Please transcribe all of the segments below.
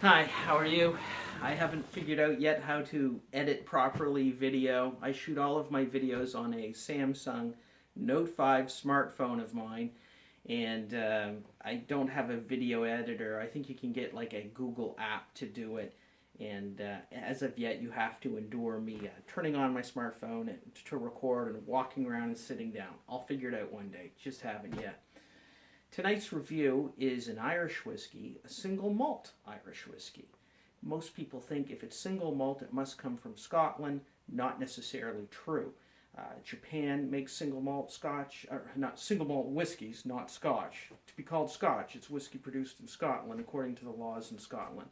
Hi, how are you? I haven't figured out yet how to edit properly video. I shoot all of my videos on a Samsung Note 5 smartphone of mine, and I don't have a video editor. I think you can get like a Google app to do it, and as of yet, you have to endure me turning on my smartphone to record and walking around and sitting down. I'll figure it out one day, just haven't yet. Tonight's review is an Irish whiskey, a single malt Irish whiskey. Most people think if it's single malt, it must come from Scotland. Not necessarily true. Japan makes single malt Scotch, or not single malt whiskeys, not Scotch. To be called Scotch, it's whiskey produced in Scotland according to the laws in Scotland.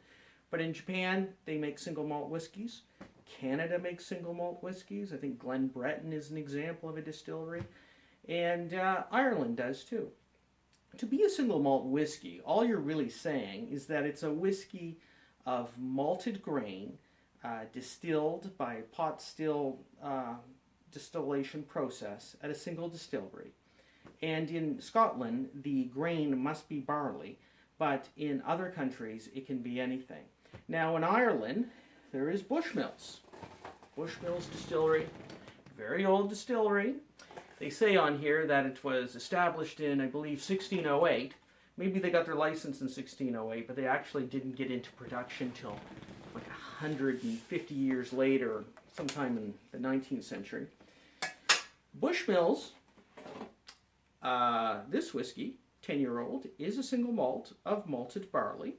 But in Japan, they make single malt whiskeys. Canada makes single malt whiskeys. I think Glen Breton is an example of a distillery. And Ireland does too. To be a single malt whiskey, all you're really saying is that it's a whiskey of malted grain distilled by a pot still distillation process at a single distillery. And in Scotland, the grain must be barley, but in other countries, it can be anything. Now in Ireland, there is Bushmills. Bushmills Distillery, very old distillery. They say on here that it was established in, I believe, 1608. Maybe they got their license in 1608, but they actually didn't get into production till like 150 years later, sometime in the 19th century. Bushmills, this whiskey, 10-year-old, is a single malt of malted barley.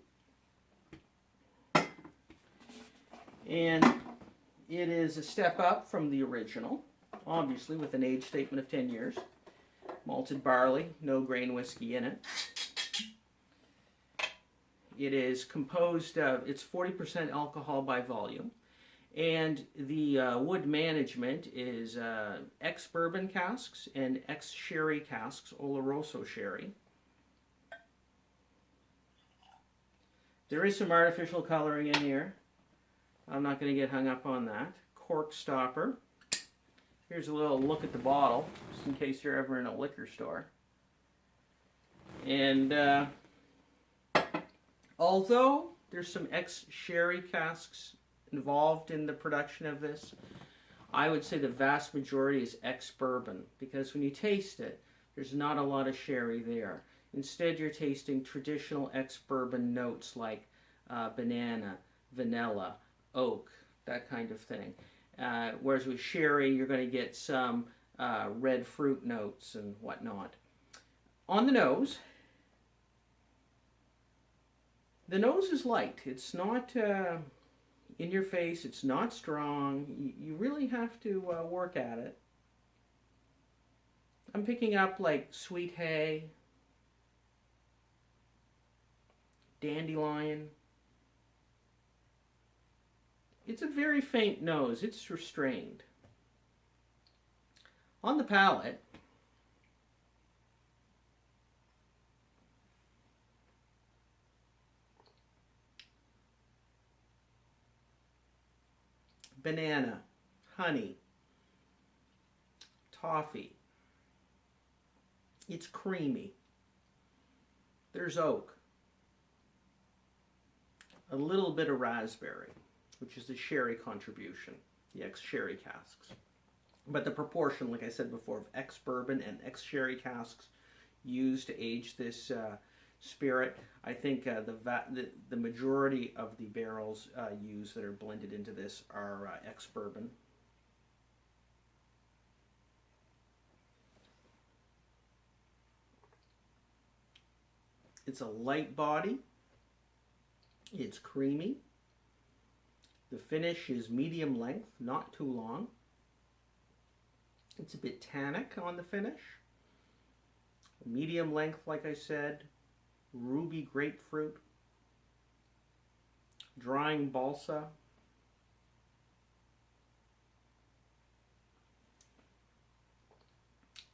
And it is a step up from the original, obviously with an age statement of 10 years. Malted barley, no grain whiskey in it. It is composed of, it's 40% alcohol by volume. And the wood management is ex-bourbon casks and ex-sherry casks, Oloroso sherry. There is some artificial coloring in here. I'm not going to get hung up on that. Cork stopper. Here's a little look at the bottle, just in case you're ever in a liquor store. And although there's some ex-sherry casks involved in the production of this, I would say the vast majority is ex-bourbon, because when you taste it, there's not a lot of sherry there. Instead, you're tasting traditional ex-bourbon notes like banana, vanilla, oak, that kind of thing. Whereas with sherry, you're going to get some red fruit notes and whatnot. On the nose is light. It's not in your face. It's not strong. You really have to work at it. I'm picking up like sweet hay, dandelion. It's a very faint nose. It's restrained. On the palate, banana, honey, toffee. It's creamy. There's oak. A little bit of raspberry, which is the sherry contribution, the ex-sherry casks. But the proportion, like I said before, of ex-bourbon and ex-sherry casks used to age this spirit, I think the majority of the barrels used that are blended into this are ex-bourbon. It's a light body. It's creamy. The finish is medium length, not too long. It's a bit tannic on the finish. Medium length, like I said. Ruby grapefruit. Drying balsa.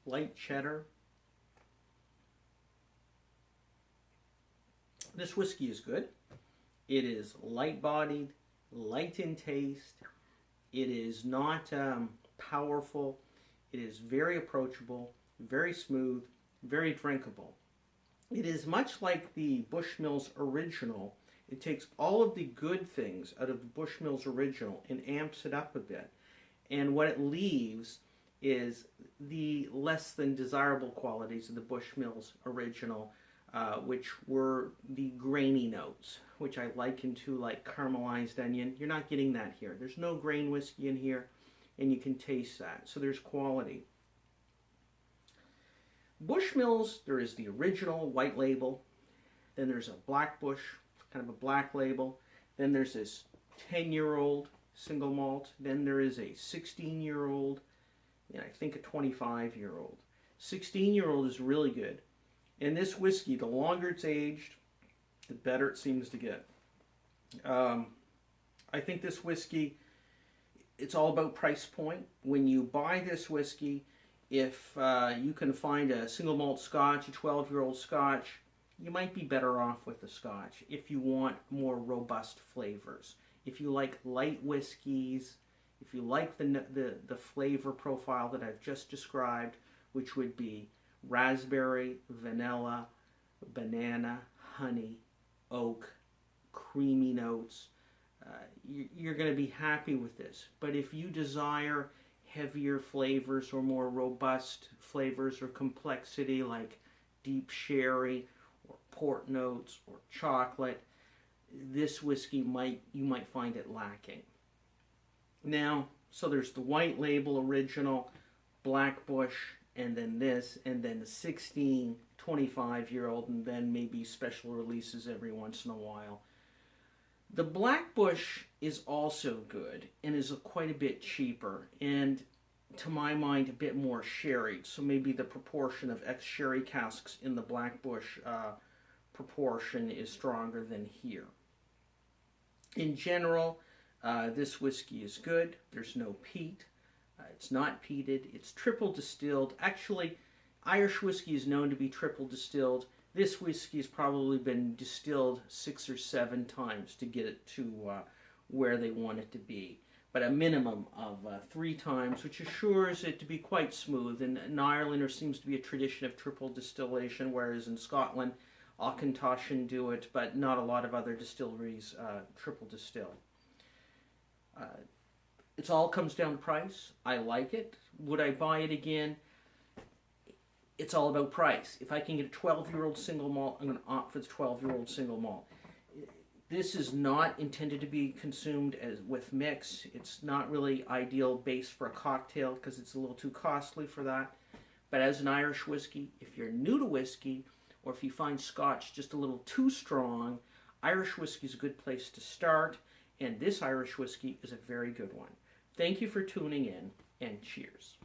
Light cheddar. This whiskey is good. It is light-bodied, light in taste. It is not powerful. It is very approachable, very smooth, very drinkable. It is much like the Bushmills original It takes all of the good things out of the Bushmills Original and amps it up a bit. And what it leaves is the less than desirable qualities of the Bushmills Original, which were the grainy notes, which I liken to like caramelized onion. You're not getting that here. There's no grain whiskey in here, and you can taste that. So there's quality. Bushmills, there is the original white label, then there's a Black Bush, kind of a black label, then there's this 10-year-old single malt, then there is a 16-year-old, and I think a 25-year-old. 16-year-old is really good, and this whiskey, the longer it's aged, the better it seems to get. I think this whiskey, it's all about price point. When you buy this whiskey, if you can find a single malt scotch, a 12-year-old scotch, you might be better off with the scotch if you want more robust flavors. If you like light whiskeys, if you like the flavor profile that I've just described, which would be raspberry, vanilla, banana, honey, oak, creamy notes, you're going to be happy with this. But if you desire heavier flavors or more robust flavors or complexity like deep sherry or port notes or chocolate, this whiskey you might find it lacking. Now, so there's the white label original, Black Bush, and then this, and then the 16, 25-year-old, and then maybe special releases every once in a while. The Black Bush is also good and is quite a bit cheaper and, to my mind, a bit more sherried. So maybe the proportion of ex-sherry casks in the Black Bush proportion is stronger than here. In general, this whiskey is good. There's no peat. It's not peated. It's triple distilled. Actually, Irish whiskey is known to be triple distilled. This whiskey has probably been distilled 6 or 7 times to get it to where they want it to be. But a minimum of 3 times, which assures it to be quite smooth. And in Ireland, there seems to be a tradition of triple distillation, whereas in Scotland, Auchentoshan do it, but not a lot of other distilleries triple distill. It all comes down to price. I like it. Would I buy it again? It's all about price. If I can get a 12-year-old single malt, I'm going to opt for the 12-year-old single malt. This is not intended to be consumed with mix. It's not really ideal base for a cocktail because it's a little too costly for that. But as an Irish whiskey, if you're new to whiskey, or if you find Scotch just a little too strong, Irish whiskey is a good place to start, and this Irish whiskey is a very good one. Thank you for tuning in, and cheers.